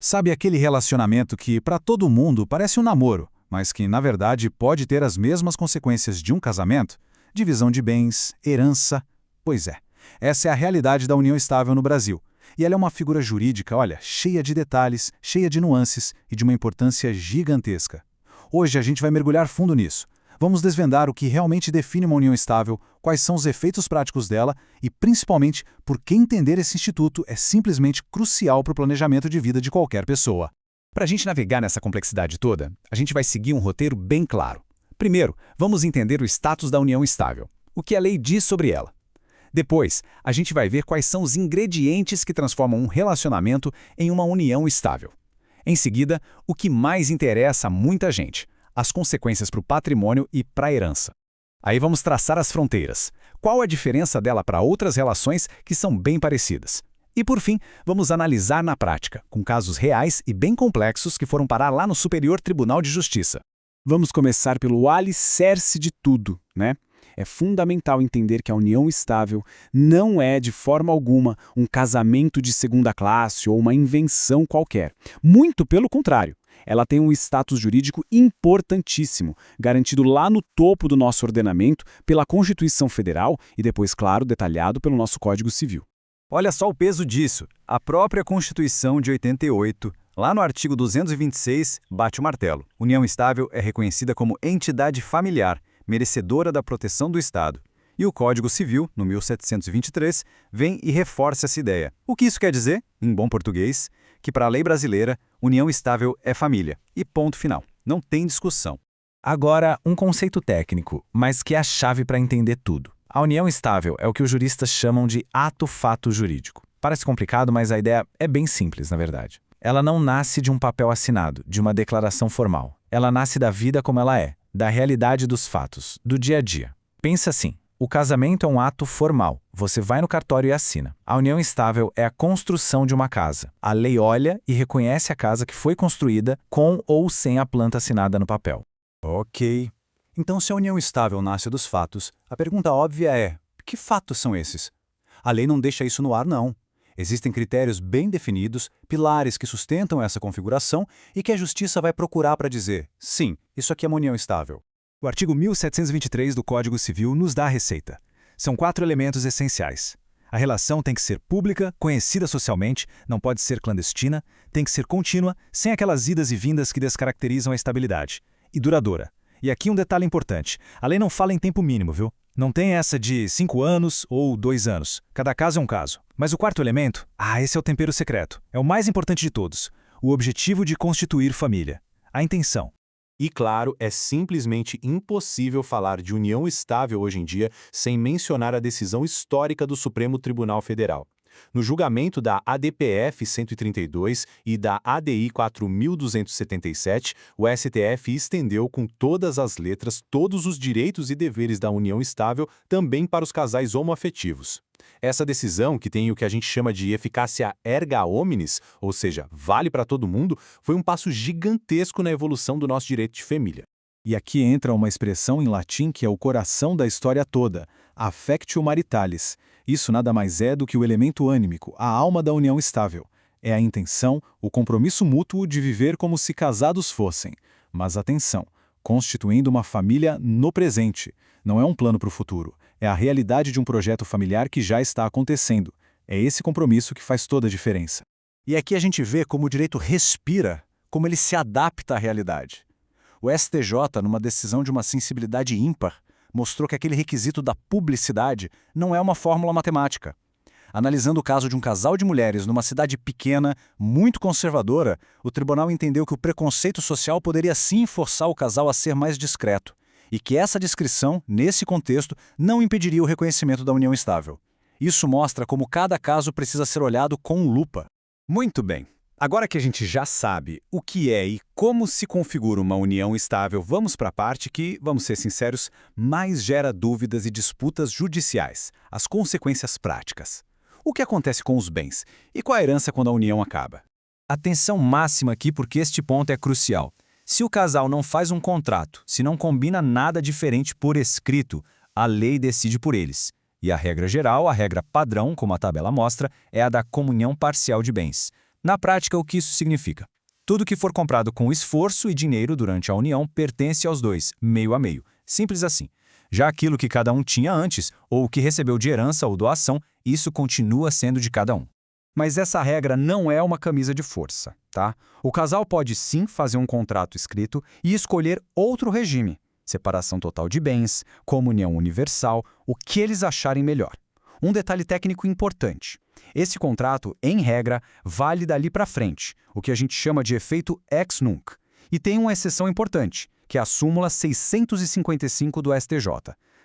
Sabe aquele relacionamento que, para todo mundo, parece um namoro, mas que, na verdade, pode ter as mesmas consequências de um casamento? Divisão de bens, herança. Pois é, essa é a realidade da união estável no Brasil. E ela é uma figura jurídica, olha, cheia de detalhes, cheia de nuances e de uma importância gigantesca. Hoje a gente vai mergulhar fundo nisso. Vamos desvendar o que realmente define uma união estável, quais são os efeitos práticos dela e, principalmente, por que entender esse instituto é simplesmente crucial para o planejamento de vida de qualquer pessoa. Para a gente navegar nessa complexidade toda, a gente vai seguir um roteiro bem claro. Primeiro, vamos entender o status da união estável, o que a lei diz sobre ela. Depois, a gente vai ver quais são os ingredientes que transformam um relacionamento em uma união estável. Em seguida, o que mais interessa a muita gente, as consequências para o patrimônio e para a herança. Aí vamos traçar as fronteiras. Qual a diferença dela para outras relações que são bem parecidas? E por fim, vamos analisar na prática, com casos reais e bem complexos que foram parar lá no Superior Tribunal de Justiça. Vamos começar pelo alicerce de tudo, né? É fundamental entender que a união estável não é, de forma alguma, um casamento de segunda classe ou uma invenção qualquer. Muito pelo contrário. Ela tem um status jurídico importantíssimo, garantido lá no topo do nosso ordenamento pela Constituição Federal e depois, claro, detalhado pelo nosso Código Civil. Olha só o peso disso. A própria Constituição de 88, lá no artigo 226, bate o martelo. União estável é reconhecida como entidade familiar, merecedora da proteção do Estado. E o Código Civil, no 1723, vem e reforça essa ideia. O que isso quer dizer, em bom português? Que para a lei brasileira, união estável é família. E ponto final. Não tem discussão. Agora, um conceito técnico, mas que é a chave para entender tudo. A união estável é o que os juristas chamam de ato-fato jurídico. Parece complicado, mas a ideia é bem simples, na verdade. Ela não nasce de um papel assinado, de uma declaração formal. Ela nasce da vida como ela é, da realidade dos fatos, do dia a dia. Pensa assim. O casamento é um ato formal. Você vai no cartório e assina. A união estável é a construção de uma casa. A lei olha e reconhece a casa que foi construída com ou sem a planta assinada no papel. Ok. Então, se a união estável nasce dos fatos, a pergunta óbvia é: que fatos são esses? A lei não deixa isso no ar, não. Existem critérios bem definidos, pilares que sustentam essa configuração e que a justiça vai procurar para dizer: sim, isso aqui é uma união estável. O artigo 1723 do Código Civil nos dá a receita. São 4 elementos essenciais. A relação tem que ser pública, conhecida socialmente, não pode ser clandestina, tem que ser contínua, sem aquelas idas e vindas que descaracterizam a estabilidade. E duradoura. E aqui um detalhe importante. A lei não fala em tempo mínimo, viu? Não tem essa de 5 anos ou 2 anos. Cada caso é um caso. Mas o quarto elemento? Esse é o tempero secreto. É o mais importante de todos. O objetivo de constituir família. A intenção. E claro, é simplesmente impossível falar de união estável hoje em dia sem mencionar a decisão histórica do Supremo Tribunal Federal. No julgamento da ADPF 132 e da ADI 4277, o STF estendeu com todas as letras todos os direitos e deveres da união estável também para os casais homoafetivos. Essa decisão, que tem o que a gente chama de eficácia erga omnes, ou seja, vale para todo mundo, foi um passo gigantesco na evolução do nosso direito de família. E aqui entra uma expressão em latim que é o coração da história toda, affectio maritalis. Isso nada mais é do que o elemento ânico, a alma da união estável. É a intenção, o compromisso mútuo de viver como se casados fossem. Mas atenção, constituindo uma família no presente. Não é um plano para o futuro. É a realidade de um projeto familiar que já está acontecendo. É esse compromisso que faz toda a diferença. E aqui a gente vê como o direito respira, como ele se adapta à realidade. O STJ, numa decisão de uma sensibilidade ímpar, mostrou que aquele requisito da publicidade não é uma fórmula matemática. Analisando o caso de um casal de mulheres numa cidade pequena, muito conservadora, o tribunal entendeu que o preconceito social poderia sim forçar o casal a ser mais discreto, e que essa discrição, nesse contexto, não impediria o reconhecimento da união estável. Isso mostra como cada caso precisa ser olhado com lupa. Muito bem. Agora que a gente já sabe o que é e como se configura uma união estável, vamos para a parte que, vamos ser sinceros, mais gera dúvidas e disputas judiciais, as consequências práticas. O que acontece com os bens? E com a herança quando a união acaba? Atenção máxima aqui porque este ponto é crucial. Se o casal não faz um contrato, se não combina nada diferente por escrito, a lei decide por eles. E a regra geral, a regra padrão, como a tabela mostra, é a da comunhão parcial de bens. Na prática, o que isso significa? Tudo que for comprado com esforço e dinheiro durante a união pertence aos dois, meio a meio. Simples assim. Já aquilo que cada um tinha antes, ou o que recebeu de herança ou doação, isso continua sendo de cada um. Mas essa regra não é uma camisa de força, tá? O casal pode sim fazer um contrato escrito e escolher outro regime, separação total de bens, comunhão universal, o que eles acharem melhor. Um detalhe técnico importante. Esse contrato, em regra, vale dali para frente, o que a gente chama de efeito ex nunc. E tem uma exceção importante, que é a súmula 655 do STJ.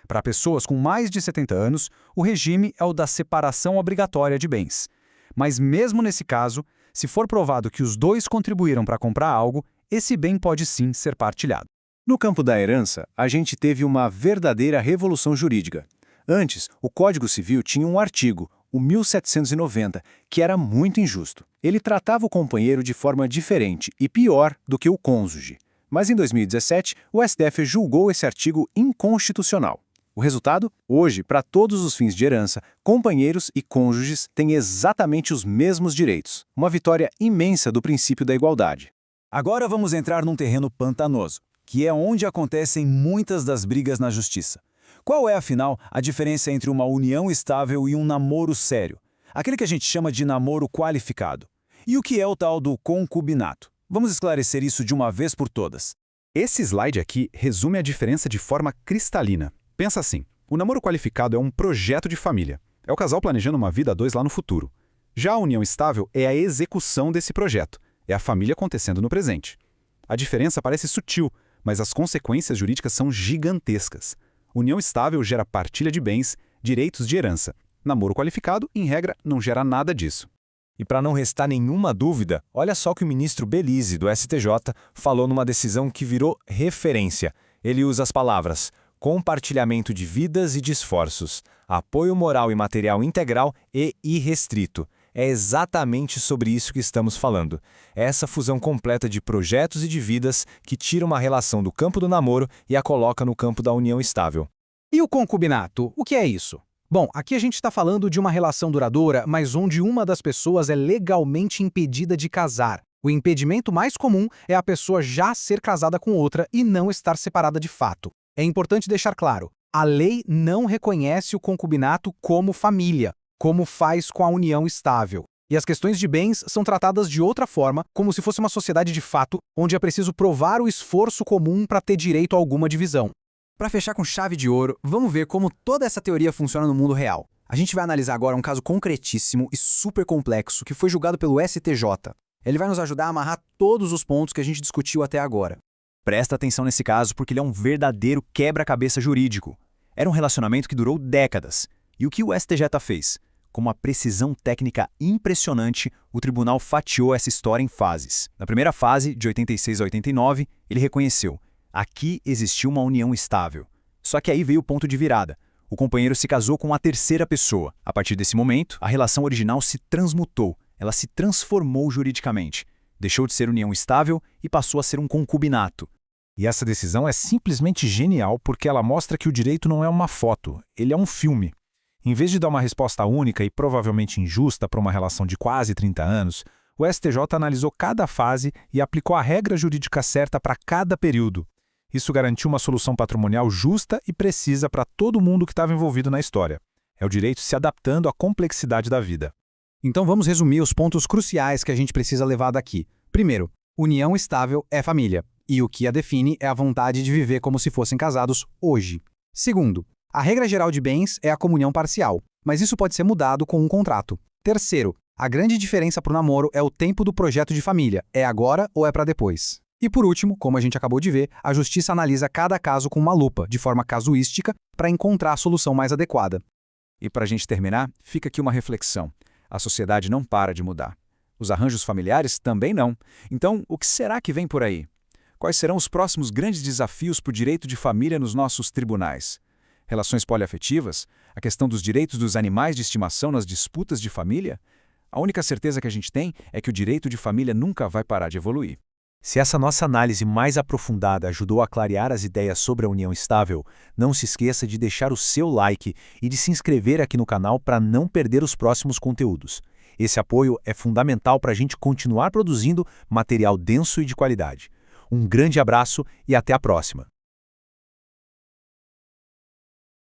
Para pessoas com mais de 70 anos, o regime é o da separação obrigatória de bens. Mas mesmo nesse caso, se for provado que os dois contribuíram para comprar algo, esse bem pode sim ser partilhado. No campo da herança, a gente teve uma verdadeira revolução jurídica. Antes, o Código Civil tinha um artigo, o 1790, que era muito injusto. Ele tratava o companheiro de forma diferente e pior do que o cônjuge. Mas em 2017, o STF julgou esse artigo inconstitucional. O resultado? Hoje, para todos os fins de herança, companheiros e cônjuges têm exatamente os mesmos direitos. Uma vitória imensa do princípio da igualdade. Agora vamos entrar num terreno pantanoso, que é onde acontecem muitas das brigas na justiça. Qual é, afinal, a diferença entre uma união estável e um namoro sério? Aquele que a gente chama de namoro qualificado. E o que é o tal do concubinato? Vamos esclarecer isso de uma vez por todas. Esse slide aqui resume a diferença de forma cristalina. Pensa assim, o namoro qualificado é um projeto de família. É o casal planejando uma vida a dois lá no futuro. Já a união estável é a execução desse projeto. É a família acontecendo no presente. A diferença parece sutil, mas as consequências jurídicas são gigantescas. União estável gera partilha de bens, direitos de herança. Namoro qualificado, em regra, não gera nada disso. E para não restar nenhuma dúvida, olha só o que o ministro Belize, do STJ, falou numa decisão que virou referência. Ele usa as palavras compartilhamento de vidas e de esforços, apoio moral e material integral e irrestrito. É exatamente sobre isso que estamos falando. Essa fusão completa de projetos e de vidas que tira uma relação do campo do namoro e a coloca no campo da união estável. E o concubinato, o que é isso? Bom, aqui a gente está falando de uma relação duradoura, mas onde uma das pessoas é legalmente impedida de casar. O impedimento mais comum é a pessoa já ser casada com outra e não estar separada de fato. É importante deixar claro, a lei não reconhece o concubinato como família, como faz com a união estável. E as questões de bens são tratadas de outra forma, como se fosse uma sociedade de fato, onde é preciso provar o esforço comum para ter direito a alguma divisão. Para fechar com chave de ouro, vamos ver como toda essa teoria funciona no mundo real. A gente vai analisar agora um caso concretíssimo e super complexo que foi julgado pelo STJ. Ele vai nos ajudar a amarrar todos os pontos que a gente discutiu até agora. Presta atenção nesse caso porque ele é um verdadeiro quebra-cabeça jurídico. Era um relacionamento que durou décadas. E o que o STJ fez? Com uma precisão técnica impressionante, o tribunal fatiou essa história em fases. Na primeira fase, de 86 a 89, ele reconheceu: aqui existiu uma união estável. Só que aí veio o ponto de virada. O companheiro se casou com a terceira pessoa. A partir desse momento, a relação original se transmutou. Ela se transformou juridicamente. Deixou de ser união estável e passou a ser um concubinato. E essa decisão é simplesmente genial porque ela mostra que o direito não é uma foto, ele é um filme. Em vez de dar uma resposta única e provavelmente injusta para uma relação de quase 30 anos, o STJ analisou cada fase e aplicou a regra jurídica certa para cada período. Isso garantiu uma solução patrimonial justa e precisa para todo mundo que estava envolvido na história. É o direito se adaptando à complexidade da vida. Então vamos resumir os pontos cruciais que a gente precisa levar daqui. Primeiro, união estável é família, e o que a define é a vontade de viver como se fossem casados hoje. Segundo, a regra geral de bens é a comunhão parcial, mas isso pode ser mudado com um contrato. Terceiro, a grande diferença para o namoro é o tempo do projeto de família, é agora ou é para depois. E por último, como a gente acabou de ver, a justiça analisa cada caso com uma lupa, de forma casuística, para encontrar a solução mais adequada. E para a gente terminar, fica aqui uma reflexão. A sociedade não para de mudar. Os arranjos familiares também não. Então, o que será que vem por aí? Quais serão os próximos grandes desafios para o direito de família nos nossos tribunais? Relações poliafetivas? A questão dos direitos dos animais de estimação nas disputas de família? A única certeza que a gente tem é que o direito de família nunca vai parar de evoluir. Se essa nossa análise mais aprofundada ajudou a clarear as ideias sobre a união estável, não se esqueça de deixar o seu like e de se inscrever aqui no canal para não perder os próximos conteúdos. Esse apoio é fundamental para a gente continuar produzindo material denso e de qualidade. Um grande abraço e até a próxima!